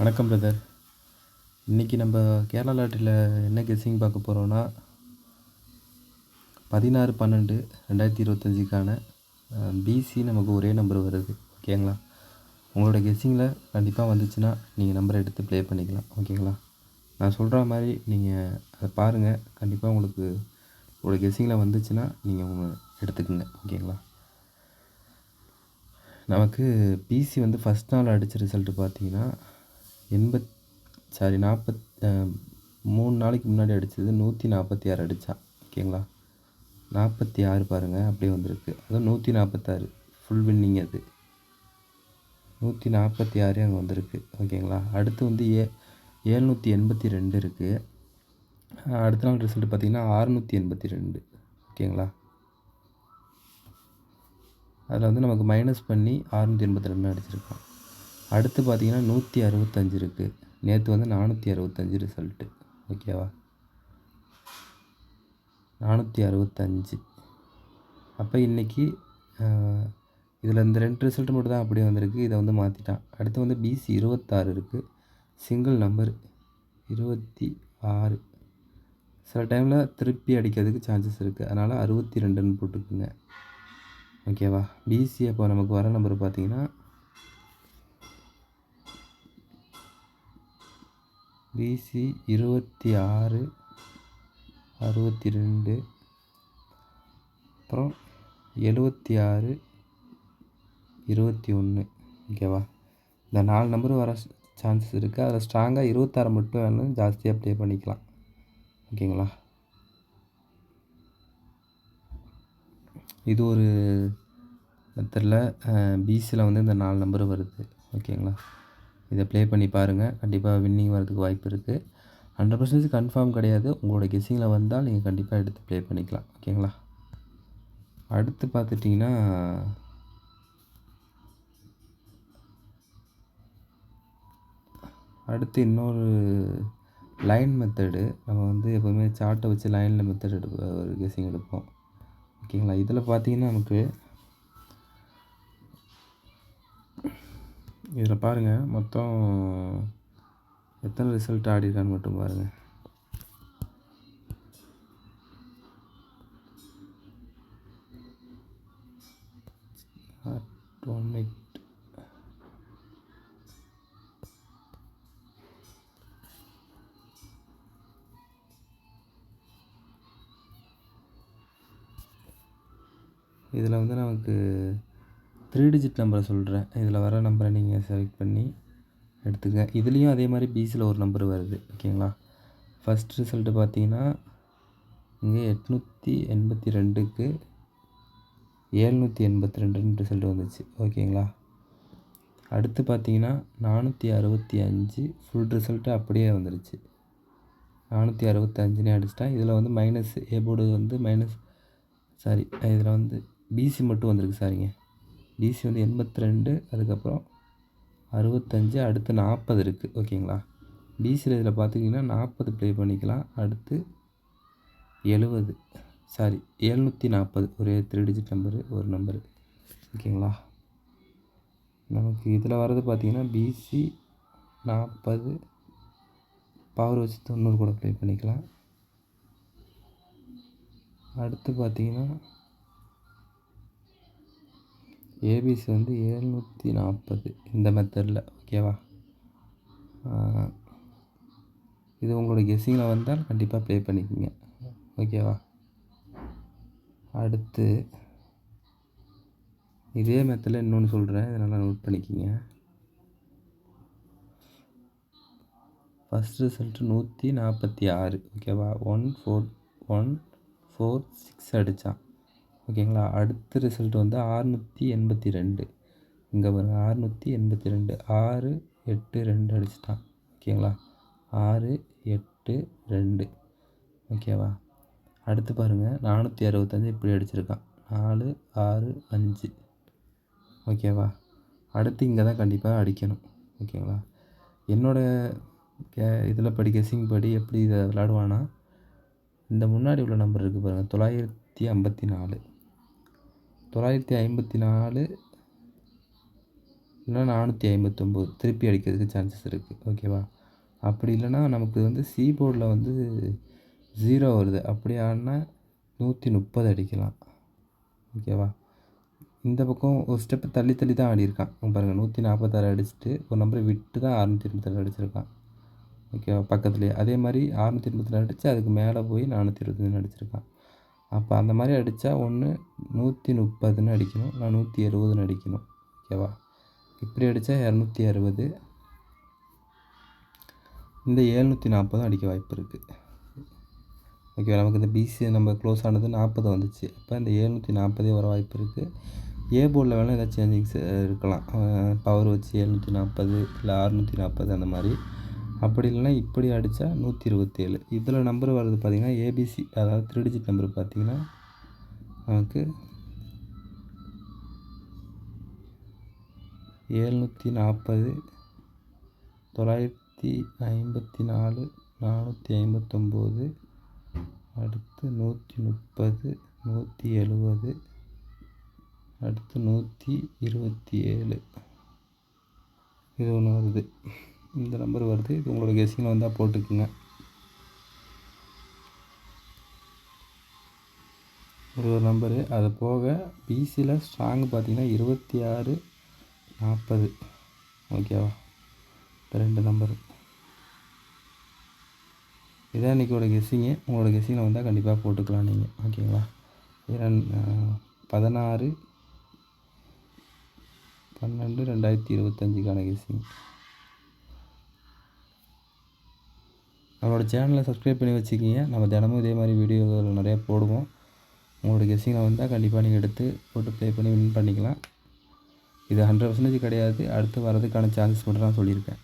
வணக்கம் பிரதர். இன்றைக்கி நம்ம கேரளா லாட்டரியில் என்ன கெஸ்ஸிங் பார்க்க போகிறோன்னா 16/12/2025க்கான பிசி நமக்கு ஒரே நம்பர் வருது. ஓகேங்களா? உங்களோட கெஸ்ஸிங்கில் கண்டிப்பாக வந்துச்சுன்னா நீங்கள் நம்பரை எடுத்து ப்ளே பண்ணிக்கலாம். ஓகேங்களா? நான் சொல்கிற மாதிரி நீங்கள் அதை பாருங்கள். கண்டிப்பாக உங்களுக்கு உங்களோட கெஸ்ஸிங்கில் வந்துச்சுன்னா நீங்கள் எடுத்துக்கோங்க. ஓகேங்களா? நமக்கு பிசி வந்து ஃபஸ்ட் நாள் அடித்த ரிசல்ட்டு பார்த்தீங்கன்னா 3 நாளைக்கு முன்னாடி அடித்தது 146 அடித்தான். ஓகேங்களா? 46 பாருங்கள் அப்படியே வந்திருக்கு. அதுவும் 146 ஃபுல் வின்னிங். அது 146 அங்கே வந்திருக்கு. ஓகேங்களா? அடுத்து வந்து 782 இருக்குது. அடுத்த நாள் ரிசல்ட்டு பார்த்திங்கன்னா 682. ஓகேங்களா? அதில் வந்து நமக்கு மைனஸ் பண்ணி 682 அடிச்சிருக்கோம். அடுத்து பார்த்திங்கன்னா 165 இருக்குது. நேற்று வந்து 465 ரிசல்ட்டு. ஓகேவா? 465. அப்போ இன்றைக்கி இதில் இந்த 2 ரிசல்ட்டு மட்டும் தான் அப்படியே வந்திருக்கு. இதை வந்து மாற்றிட்டான். அடுத்து வந்து பிசி 26 இருக்குது. Single number 26. சில டைமில் திருப்பி அடிக்கிறதுக்கு சான்சஸ் இருக்குது. அதனால் 62ன்னு போட்டுக்குங்க. ஓகேவா? பிசி அப்போ நமக்கு வர நம்பர் பார்த்திங்கன்னா பிசி 26, 62, அப்புறம் 76, 21. ஓகேவா? இந்த 4 நம்பர் வர சான்சஸ் இருக்குது. அதில் ஸ்ட்ராங்காக 26 மட்டும் வேணும், ஜாஸ்தியாக ப்ளே பண்ணிக்கலாம். ஓகேங்களா? இது ஒரு மெத்தடில் பிசியில் வந்து இந்த 4 நம்பர் வருது. ஓகேங்களா? இதை ப்ளே பண்ணி பாருங்கள். கண்டிப்பாக வின்னிங் வரதுக்கு வாய்ப்பு இருக்குது. 100% கன்ஃபார்ம் கிடையாது. உங்களோட கெஸ்ஸிங்கில் வந்தால் நீங்கள் கண்டிப்பாக எடுத்து ப்ளே பண்ணிக்கலாம். ஓகேங்களா? அடுத்து பார்த்துட்டிங்கன்னா அடுத்து இன்னொரு லைன் மெத்தடு. நம்ம வந்து எப்போவுமே சார்ட்டை வச்சு லைனில் மெத்தட் ஒரு கெஸ்ஸிங் எடுப்போம். ஓகேங்களா? இதில் பார்த்தீங்கன்னா நமக்கு இதில் பாருங்கள், மொத்தம் எத்தனை ரிசல்ட் ஆடிருக்கான்னு மட்டும் பாருங்கள். இதில் வந்து நமக்கு 3 டிஜிட் நம்பரை சொல்கிறேன். இதில் வர நம்பரை நீங்கள் செலக்ட் பண்ணி எடுத்துங்க. இதுலேயும் அதே மாதிரி பிசியில் ஒரு நம்பர் வருது. ஓகேங்களா? ஃபஸ்ட் ரிசல்ட்டு பார்த்தீங்கன்னா இங்கே 882க்கு 782 ரிசல்ட் வந்துச்சு. ஓகேங்களா? அடுத்து பார்த்தீங்கன்னா 465 ஃபுல் ரிசல்ட்டு அப்படியே வந்துடுச்சு. 465 அடிச்சிட்டேன். இதில் வந்து மைனஸ் ஏபோர்டு வந்து இதில் வந்து பிசி மட்டும் வந்திருக்கு. சாரிங்க, பிசி வந்து 82, அதுக்கப்புறம் 65, அடுத்து 40 இருக்குது. ஓகேங்களா? பிசியில் இதில் பார்த்திங்கன்னா 40 ப்ளே பண்ணிக்கலாம். அடுத்து 740 ஒரே 3 டிஜிட் நம்பரு, ஒரு நம்பரு. ஓகேங்களா? நமக்கு இதில் வர்றது பார்த்திங்கன்னா பிசி 40 பவர் வச்சு 90 கூட ப்ளே பண்ணிக்கலாம். அடுத்து பார்த்திங்கன்னா ஏபிசி வந்து 740 இந்த மெத்தடில். ஓகேவா? இது உங்களோட கெஸ்ஸிங்கில் வந்தால் கண்டிப்பாக ப்ளே பண்ணிக்கோங்க. ஓகேவா? அடுத்து இதே மெத்தடில் இன்னொன்று சொல்கிறேன், இதனால் நோட் பண்ணிக்கோங்க. First result 146. ஓகேவா? 146 அடித்தான். ஓகேங்களா? அடுத்த ரிசல்ட் வந்து 682. இங்கே பாருங்க, 682 682 அடிச்சிட்டான். ஓகேங்களா? 682. ஓகேவா? அடுத்து பாருங்கள், 465 இப்படி அடிச்சிருக்கான். 465. ஓகேவா? அடுத்து இங்கே தான் கண்டிப்பாக அடிக்கணும். ஓகேங்களா? என்னோடய இதில் கெஸ்ஸிங் படி எப்படி இதை விளாடுவான்னா, இந்த முன்னாடி உள்ள நம்பர் இருக்குது பாருங்கள், 954. 954 இல்லைனா 459 திருப்பி அடிக்கிறதுக்கு சான்சஸ் இருக்குது. ஓகேவா? அப்படி இல்லைனா நமக்கு வந்து சி போர்டில் வந்து 0 வருது. அப்படி ஆடினா 130 அடிக்கலாம். ஓகேவா? இந்த பக்கம் ஒரு ஸ்டெப்பு தள்ளி தள்ளி தான் ஆடியிருக்கான். பாருங்கள் 146 அடிச்சுட்டு ஒரு நம்பரை விட்டு தான் 626 அடிச்சிருக்கான். ஓகேவா? பக்கத்துலேயே அதே மாதிரி 626 அடித்து அதுக்கு மேலே போய் 425 அடிச்சிருக்கான். அப்போ அந்த மாதிரி அடித்தா ஒன்று 130ன்னு அடிக்கணும், இல்லை 170ன்னு அடிக்கணும். ஓகேவா? இப்படி அடித்தா 260, இந்த 740 அடிக்க வாய்ப்பு இருக்குது. ஓகே, நமக்கு இந்த பிசி நம்ம க்ளோஸ் ஆனது 40 வந்துச்சு. அப்போ இந்த 740 வர வாய்ப்பு இருக்குது. ஏ போர்டில் வேணால் ஏதாவது சேஞ்சிங்ஸ் இருக்கலாம். பவர் வச்சு 740 இல்லை 640 அந்த மாதிரி. அப்படி இல்லைன்னா இப்படி அடித்தா 127. இதில் நம்பர் வர்றது பார்த்திங்கன்னா ஏபிசி, அதாவது 3 டிஜிட் நம்பர் பார்த்திங்கன்னா நமக்கு 740, 954, 459, அடுத்து 130, 170, அடுத்து 127. இது ஒன்று வருது. இந்த நம்பர் வருது. இது உங்களோட கெஸ்ஸிங்கில் வந்தால் போட்டுக்குங்க. ஒரு நம்பரு. அது போக பிசியில் ஸ்ட்ராங் பார்த்திங்கன்னா 26, 40. ஓகேவா? இந்த 2 நம்பரு. இதான் இன்றைக்கோட கெஸ்ஸிங்கு. உங்களோட கெஸ்ஸிங்கில் வந்தால் கண்டிப்பாக போட்டுக்கலாம் நீங்கள். ஓகேங்களா? 16, 12, 2025க்கான கெஸ்ஸிங். நம்மளோட சேனலை சப்ஸ்கிரைப் பண்ணி வச்சுக்கிங்க. நம்ம தினமும் இதே மாதிரி வீடியோகள் நிறையா போடுவோம். உங்களோட கெஸ்ஸிங்கில் வந்தால் கண்டிப்பாக நீங்கள் எடுத்து போட்டு ப்ளே பண்ணி வின் பண்ணிக்கலாம். இது 100% கிடையாது. அடுத்து வரதுக்கான சான்சஸ் மட்டும் நான் சொல்லியிருக்கேன்.